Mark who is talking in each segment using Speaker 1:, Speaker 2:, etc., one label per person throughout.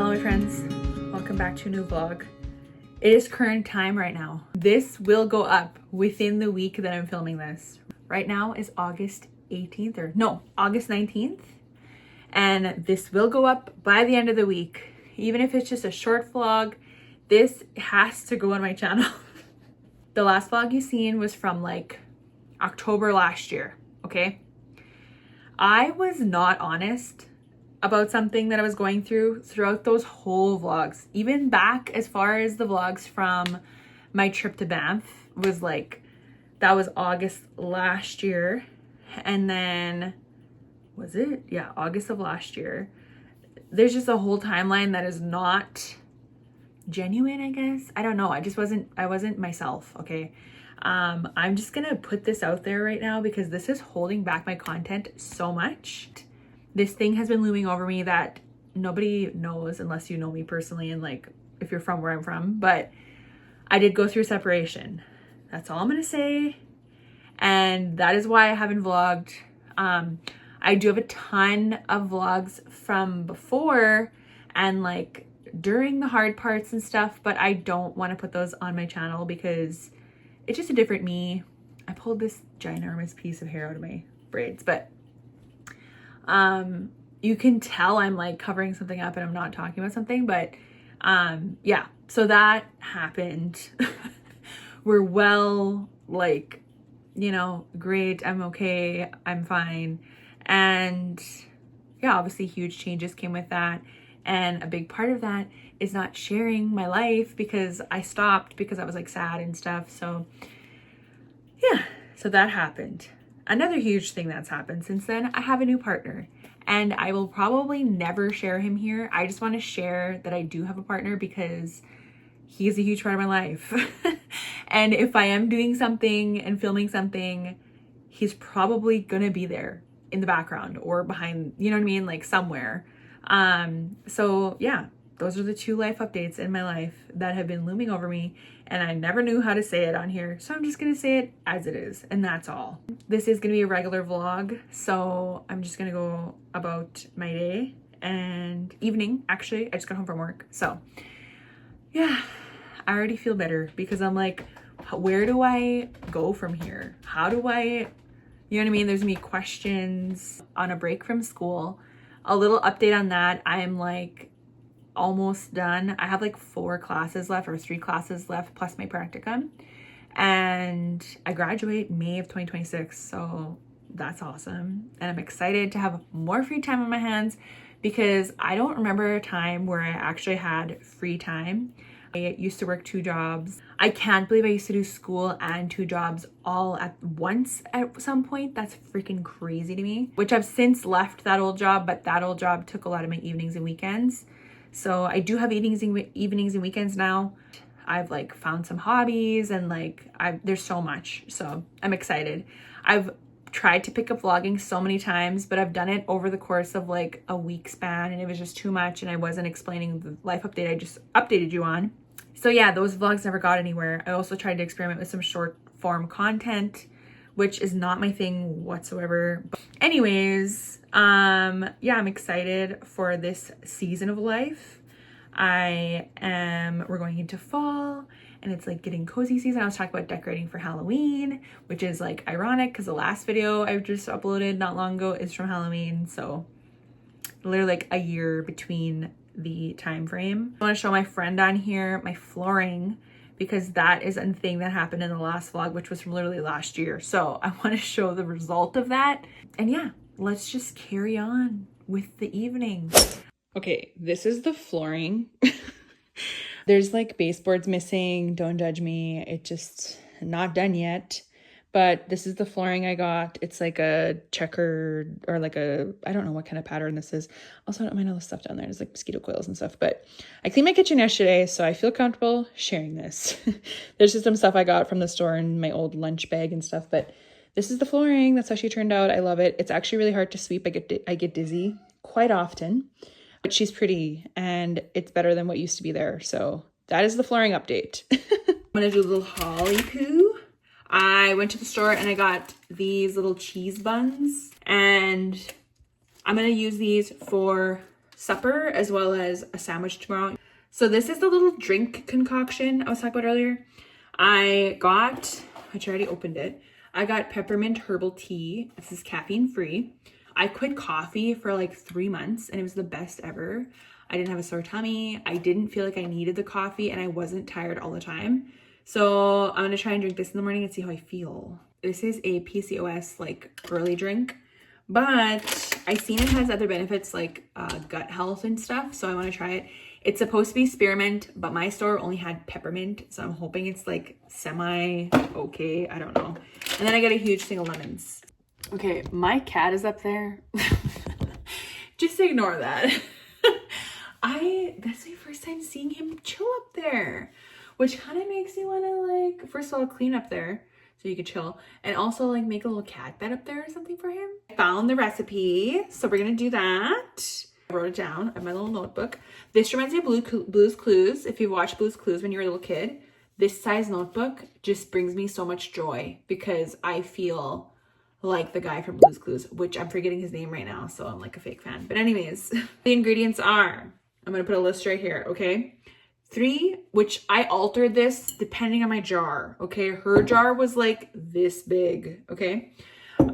Speaker 1: Hello my friends, welcome back to a new vlog. It is current time right now. This will go up within the week that I'm filming this. Right now is August 18th August 19th. And this will go up by the end of the week. Even if it's just a short vlog, this has to go on my channel. The last vlog you seen was from like October last year, okay? I was not honest about something that I was going through throughout those whole vlogs. Even back as far as the vlogs from my trip to Banff was like, that was August last year. And then, was it? Yeah, August of last year. There's just a whole timeline that is not genuine, I guess. I don't know. I wasn't myself, okay? I'm just gonna put this out there right now because this is holding back my content so much. This thing has been looming over me that nobody knows unless you know me personally and like if you're from where I'm from, but I did go through separation. That's all I'm gonna say. And that is why I haven't vlogged. I do have a ton of vlogs from before and like during the hard parts and stuff, but I don't want to put those on my channel because it's just a different me. I pulled this ginormous piece of hair out of my braids, but you can tell I'm like covering something up and I'm not talking about something, but yeah, so that happened. We're well, like, you know, great, I'm okay, I'm fine. And yeah, obviously huge changes came with that. And a big part of that is not sharing my life because I stopped because I was like sad and stuff. So yeah, so that happened. Another huge thing that's happened since then, I have a new partner and I will probably never share him here. I just want to share that I do have a partner because he is a huge part of my life. And if I am doing something and filming something, he's probably gonna be there in the background or behind, you know what I mean? Like somewhere. So yeah, those are the two life updates in my life that have been looming over me and I never knew how to say it on here. So I'm just gonna say it as it is and that's all. This is gonna be a regular vlog. So I'm just gonna go about my day and evening. Actually, I just got home from work. So yeah, I already feel better because I'm like, where do I go from here? How do I, you know what I mean? There's me questions on a break from school. A little update on that. I am like almost done. I have like 4 classes left or 3 classes left plus my practicum. And I graduate May of 2026. So that's awesome. And I'm excited to have more free time on my hands because I don't remember a time where I actually had free time. I used to work 2 jobs. I can't believe I used to do school and 2 jobs all at once at some point. That's freaking crazy to me, which I've since left that old job, but that old job took a lot of my evenings and weekends. So I do have evenings and weekends now. I've like found some hobbies and like there's so much. So I'm excited. I've tried to pick up vlogging so many times, but I've done it over the course of like a week span and it was just too much and I wasn't explaining the life update I just updated you on. So yeah, those vlogs never got anywhere. I also tried to experiment with some short form content, which is not my thing whatsoever. But anyways, yeah, I'm excited for this season of life. We're going into fall and it's like getting cozy season. I was talking about decorating for Halloween, which is like ironic because the last video I just uploaded not long ago is from Halloween. So literally like a year between the time frame. I want to show my friend on here my flooring because that is a thing that happened in the last vlog, which was from literally last year. So I want to show the result of that. And yeah, let's just carry on with the evening. Okay, this is the flooring. There's like baseboards missing. Don't judge me. It just not done yet. But this is the flooring I got. It's like a checkered or like a, I don't know what kind of pattern this is. Also, I don't mind all the stuff down there. There's like mosquito coils and stuff. But I cleaned my kitchen yesterday, so I feel comfortable sharing this. There's just some stuff I got from the store in my old lunch bag and stuff. But this is the flooring. That's how she turned out. I love it. It's actually really hard to sweep. I get dizzy quite often. But she's pretty and it's better than what used to be there. So that is the flooring update. I'm going to do a little Holly poo. I went to the store and I got these little cheese buns and I'm going to use these for supper as well as a sandwich tomorrow. So this is the little drink concoction I was talking about earlier. I already opened it. I got peppermint herbal tea. This is caffeine free. I quit coffee for like 3 months and it was the best ever. I didn't have a sore tummy. I didn't feel like I needed the coffee and I wasn't tired all the time. So I'm gonna try and drink this in the morning and see how I feel. This is a PCOS like early drink, but I've seen it has other benefits like gut health and stuff. So I wanna try it. It's supposed to be spearmint, but my store only had peppermint. So I'm hoping it's like semi okay, I don't know. And then I got a huge thing of lemons. Okay, my cat is up there. Just ignore that. That's my first time seeing him chill up there, which kind of makes me want to like, first of all, clean up there so you could chill, and also like make a little cat bed up there or something for him. I found the recipe, so we're gonna do that. I wrote it down in my little notebook. This reminds me of Blue's Clues. If you watched Blue's Clues when you were a little kid, this size notebook just brings me so much joy because I feel like the guy from Blue's Clues, which I'm forgetting his name right now, so I'm like a fake fan. But anyways, the ingredients are, I'm gonna put a list right here, okay? 3, which I altered this depending on my jar, okay? Her jar was like this big, okay?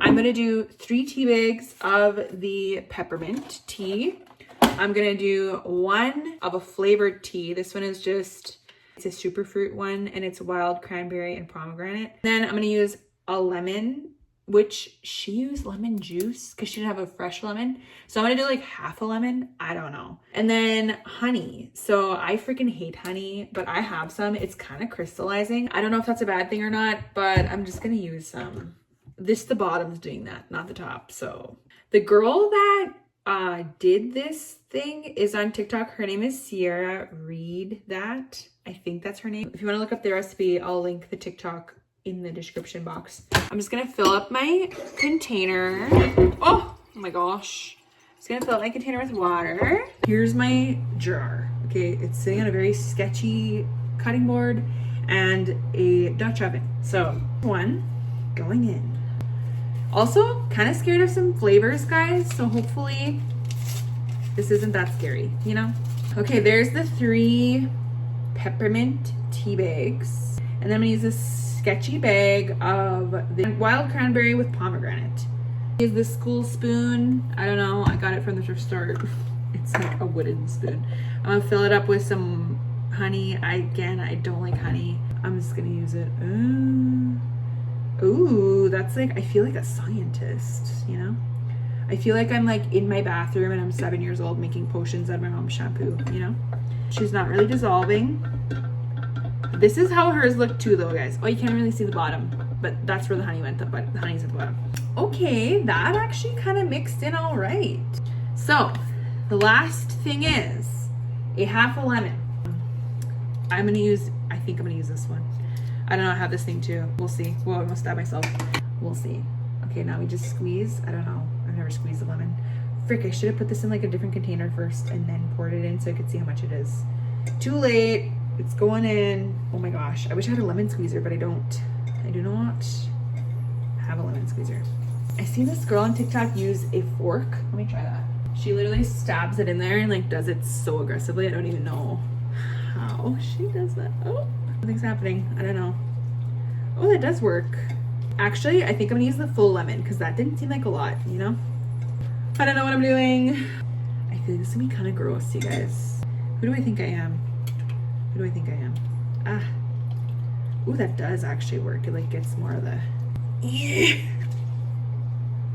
Speaker 1: I'm gonna do 3 tea bags of the peppermint tea. I'm gonna do 1 of a flavored tea. This one is just, it's a superfruit one and it's wild cranberry and pomegranate. Then I'm gonna use a lemon, which she used lemon juice because she didn't have a fresh lemon. So I'm gonna do like half a lemon. I don't know. And then honey. So I freaking hate honey, but I have some. It's kind of crystallizing. I don't know if that's a bad thing or not, but I'm just gonna use some. The bottom's doing that, not the top. So the girl that did this thing is on TikTok. Her name is Sierra Reed that. I think that's her name. If you want to look up the recipe, I'll link the TikTok in the description box. I'm just gonna fill up my container. Oh my gosh. Just gonna fill up my container with water. Here's my jar. Okay, it's sitting on a very sketchy cutting board and a Dutch oven. So 1 going in. Also, kind of scared of some flavors, guys. So hopefully this isn't that scary, you know? Okay, there's the 3 peppermint tea bags. And then I'm gonna use this sketchy bag of the wild cranberry with pomegranate. Use this school spoon. I don't know, I got it from the thrift store. It's like a wooden spoon. I'm gonna fill it up with some honey. I don't like honey. I'm just gonna use it. Ooh, that's like, I feel like a scientist, you know? I feel like I'm like in my bathroom and I'm 7 years old making potions out of my mom's shampoo, you know? She's not really dissolving. This is how hers look too though, guys. Oh, you can't really see the bottom, but that's where the honey went, but the honey's at the bottom. Okay, that actually kind of mixed in all right. So the last thing is a half a lemon. I think I'm gonna use this one. I don't know, I have this thing too. We'll see. Whoa, I almost stabbed myself. We'll see. Okay, now we just squeeze. I don't know. I've never squeezed a lemon. Frick, I should have put this in like a different container first and then poured it in so I could see how much it is. Too late. It's going in. Oh my gosh. I wish I had a lemon squeezer, but I don't. I do not have a lemon squeezer. I see this girl on TikTok use a fork. Let me try that. She literally stabs it in there and like does it so aggressively. I don't even know how she does that. Oh, something's happening. I don't know. Oh, that does work. Actually, I think I'm gonna use the full lemon because that didn't seem like a lot, you know? I don't know what I'm doing. I feel like this is gonna be kind of gross, you guys. Who do I think I am? Who do I think I am? Ah. Ooh, that does actually work. It like gets more of the...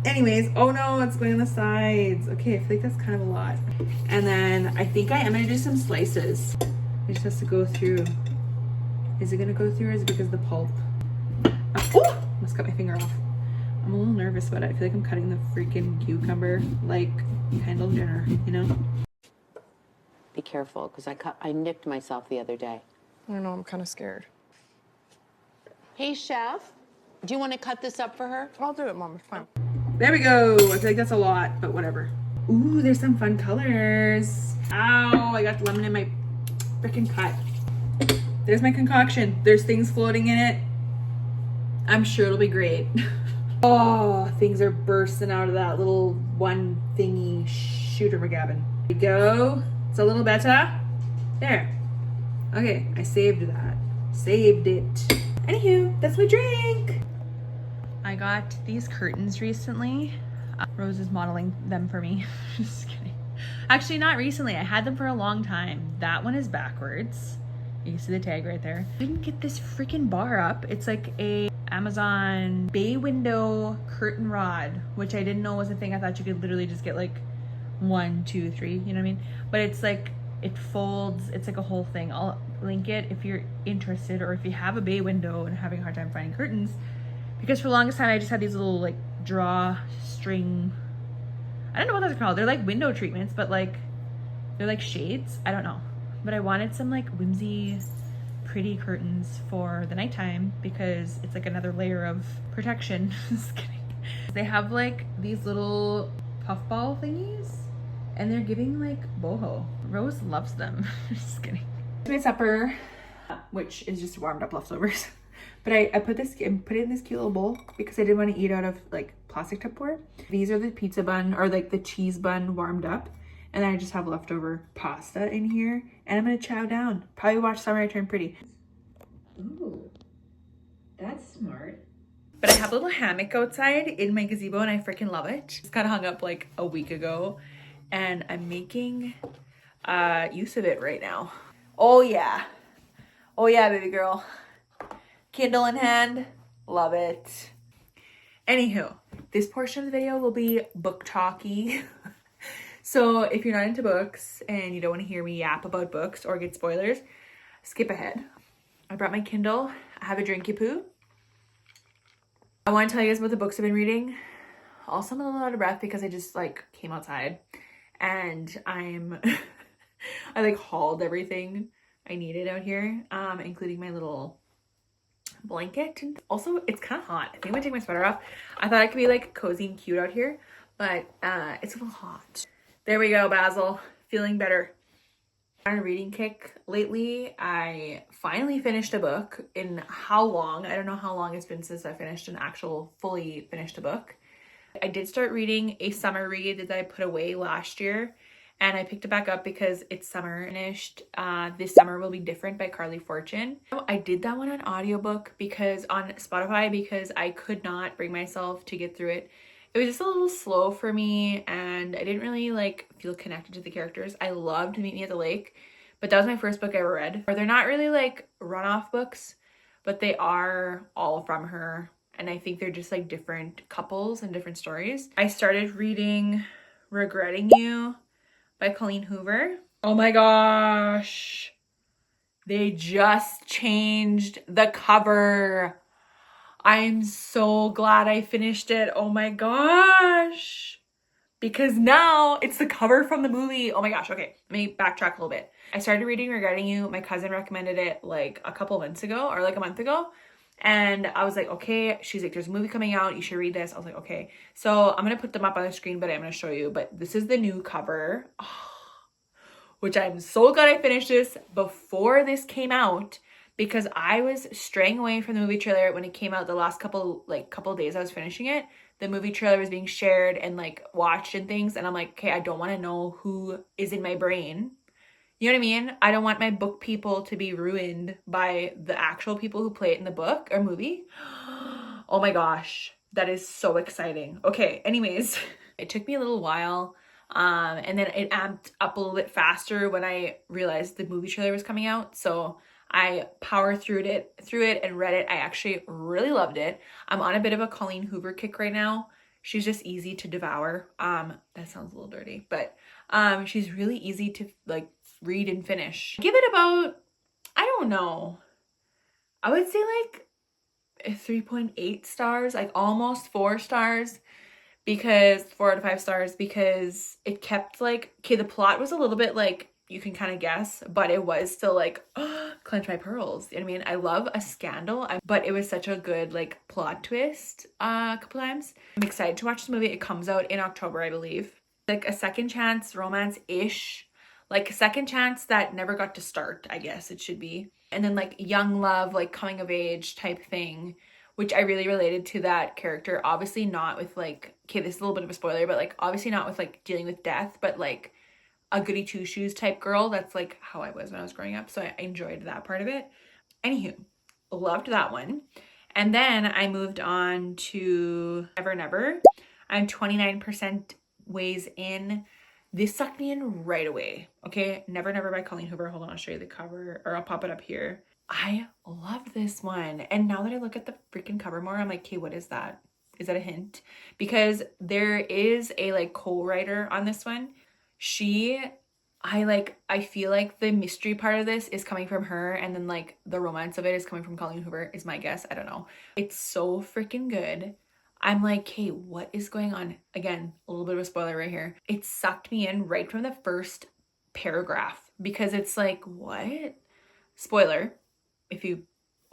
Speaker 1: Anyways, oh no, it's going on the sides. Okay, I feel like that's kind of a lot. And then I think I am gonna do some slices. It just has to go through. Is it gonna go through or is it because of the pulp? Oh, almost cut my finger off. I'm a little nervous about it. I feel like I'm cutting the freaking cucumber like Kendall Jenner, you know?
Speaker 2: Be careful, because I nicked myself the other day.
Speaker 3: I don't know, I'm kind of scared.
Speaker 2: Hey, Chef, do you want to cut this up for her?
Speaker 3: I'll do it, Mom, it's fine.
Speaker 1: There we go. I feel like that's a lot, but whatever. Ooh, there's some fun colors. Ow, I got lemon in my freaking cut. There's my concoction. There's things floating in it. I'm sure it'll be great. Oh, things are bursting out of that little one thingy shooter McGavin. There we go. It's a little better. There. Okay, I saved that. Saved it. Anywho, that's my drink. I got these curtains recently. Rose is modeling them for me. Just kidding. Actually, not recently. I had them for a long time. That one is backwards. You can see the tag right there. I didn't get this freaking bar up. It's like a Amazon bay window curtain rod, which I didn't know was a thing. I thought you could literally just get like 1, 2, 3, you know what I mean? But it's like, it folds. It's like a whole thing. I'll link it if you're interested, or if you have a bay window and having a hard time finding curtains. Because for the longest time, I just had these little like drawstring, I don't know what they're called. They're like window treatments, but like, they're like shades. I don't know. But I wanted some like whimsy, pretty curtains for the nighttime because it's like another layer of protection. Just kidding. They have like these little puffball thingies and they're giving like boho. Rose loves them. Just kidding. My supper, which is just warmed up leftovers. But I put it in this cute little bowl because I didn't want to eat out of like plastic Tupperware. These are the pizza bun, or like the cheese bun warmed up. And then I just have leftover pasta in here. And I'm gonna chow down. Probably watch Summer I Turn Pretty. Ooh, that's smart. But I have a little hammock outside in my gazebo and I freaking love it. It's kind of hung up like a week ago. And I'm making use of it right now. Oh yeah. Oh yeah, baby girl. Kindle in hand. Love it. Anywho, this portion of the video will be book talky. So if you're not into books and you don't want to hear me yap about books or get spoilers, skip ahead. I brought my Kindle. I have a drinky poo. I want to tell you guys about the books I've been reading. Also, I'm a little out of breath because I just like came outside and I like hauled everything I needed out here, including my little blanket. And also, it's kind of hot. I think I'm gonna take my sweater off. I thought I could be like cozy and cute out here, but it's a little hot. There we go, Basil. Feeling better. On a reading kick lately. I finally finished a book in how long? I don't know how long it's been since I finished an actual fully finished a book. I did start reading a summer read that I put away last year, and I picked it back up because it's summer finished. This Summer Will Be Different by Carly Fortune. I did that one on audiobook because on Spotify because I could not bring myself to get through it. It was just a little slow for me and I didn't really like feel connected to the characters. I loved Meet Me at the Lake, but that was my first book I ever read. They're not really like runoff books, but they are all from her. And I think they're just like different couples and different stories. I started reading Regretting You by Colleen Hoover. Oh my gosh. They just changed the cover. I'm so glad I finished it. Oh my gosh. Because now it's the cover from the movie. Oh my gosh. Okay, let me backtrack a little bit. I started reading Regretting You. My cousin recommended it like a couple months ago or like a month ago. And I was like, okay. She's like, there's a movie coming out. You should read this. I was like, okay. So I'm going to put them up on the screen, but I'm going to show you. But this is the new cover, which I'm so glad I finished this before this came out. Because I was straying away from the movie trailer when it came out the last couple of days I was finishing it. The movie trailer was being shared and like watched and things. And I'm like, okay, I don't want to know who is in my brain. You know what I mean? I don't want my book people to be ruined by the actual people who play it in the book or movie. Oh my gosh. That is so exciting. Okay, anyways. It took me a little while. And then it amped up a little bit faster when I realized the movie trailer was coming out. So I powered through it and read it. I actually really loved it. I'm on a bit of a Colleen Hoover kick right now. She's just easy to devour. That sounds a little dirty, but she's really easy to like read and finish. Give it about, I don't know, I would say like 3.8 stars, like almost 4 stars, because 4 out of 5 stars, because it kept like, okay, the plot was a little bit like, you can kind of guess, but it was still like, oh, clench my pearls. You know what I mean? I love a scandal, but it was such a good like plot twist a couple times. I'm excited to watch the movie. It comes out in October, I believe. Like a second chance romance-ish, like a second chance that never got to start, I guess it should be. And then like young love, like coming of age type thing, which I really related to that character. Obviously not with like, okay, this is a little bit of a spoiler, but like obviously not with like dealing with death, but like a goody two shoes type girl. That's like how I was when I was growing up. So I enjoyed that part of it. Anywho, loved that one. And then I moved on to Never Never. I'm 29% ways in. This sucked me in right away. Okay, Never Never by Colleen Hoover. Hold on, I'll show you the cover, or I'll pop it up here. I love this one. And now that I look at the freaking cover more, I'm like, okay, what is that? Is that a hint? Because there is a like co-writer on this one. I feel like the mystery part of this is coming from her, and then like the romance of it is coming from Colleen Hoover, is my guess. I don't know. It's so freaking good. I'm like, hey, what is going on? Again, a little bit of a spoiler right here. It sucked me in right from the first paragraph, because it's like, what? Spoiler. If you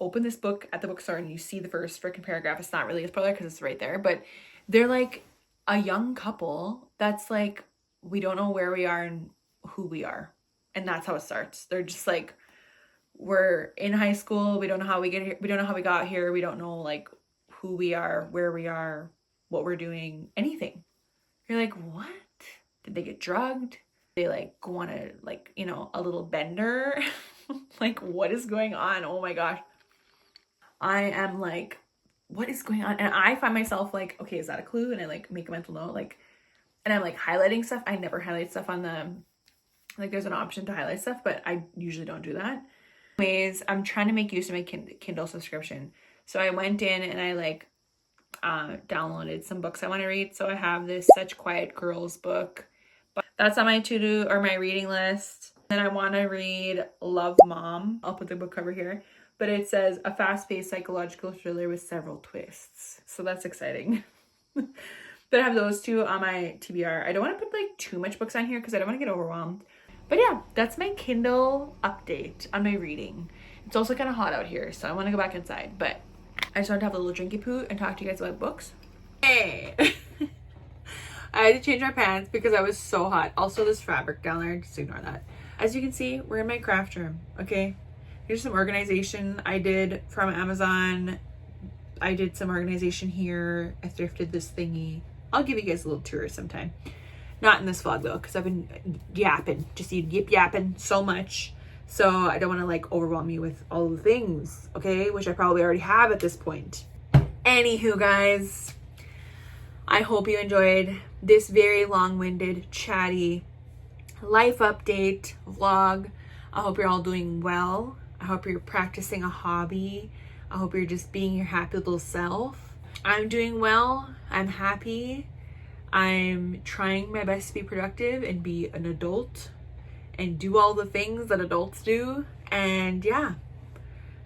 Speaker 1: open this book at the bookstore and you see the first freaking paragraph, it's not really a spoiler because it's right there, but they're like a young couple that's like, we don't know where we are and who we are. And that's how it starts. They're just like, we're in high school. We don't know how we get here. We don't know how we got here. We don't know like who we are, where we are, what we're doing, anything. You're like, what? Did they get drugged? They like go on a like, you know, a little bender. Like, what is going on? Oh my gosh. I am like, what is going on? And I find myself like, okay, is that a clue? And I like make a mental note, like, and I'm like highlighting stuff. I never highlight stuff on the, like there's an option to highlight stuff, but I usually don't do that. Anyways, I'm trying to make use of my Kindle subscription. So I went in and I like downloaded some books I want to read. So I have this Such Quiet Girls book. But that's on my to-do or my reading list. Then I want to read Love Mom. I'll put the book cover here. But it says a fast-paced psychological thriller with several twists. So that's exciting. But I have those two on my TBR. I don't want to put like too much books on here because I don't want to get overwhelmed. But yeah, that's my Kindle update on my reading. It's also kind of hot out here, so I want to go back inside. But I just want to have a little drinky poo and talk to you guys about books. Hey! I had to change my pants because I was so hot. Also, this fabric down there, just ignore that. As you can see, we're in my craft room, okay? Here's some organization I did from Amazon. I did some organization here. I thrifted this thingy. I'll give you guys a little tour sometime. Not in this vlog though, because I've been yapping, just yip yapping so much. So I don't want to like overwhelm you with all the things, okay? Which I probably already have at this point. Anywho, guys, I hope you enjoyed this very long-winded, chatty life update vlog. I hope you're all doing well. I hope you're practicing a hobby. I hope you're just being your happy little self. I'm doing well. I'm happy. I'm trying my best to be productive and be an adult and do all the things that adults do. And yeah,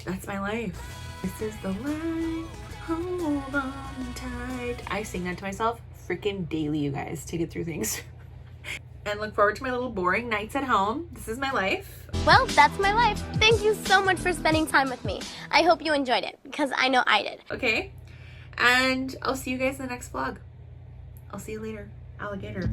Speaker 1: that's my life. This is the life. Hold on tight. I sing that to myself freaking daily, you guys, to get through things. And look forward to my little boring nights at home. This is my life.
Speaker 4: Well, that's my life. Thank you so much for spending time with me. I hope you enjoyed it, because I know I did.
Speaker 1: Okay. And I'll see you guys in the next vlog. I'll see you later, alligator.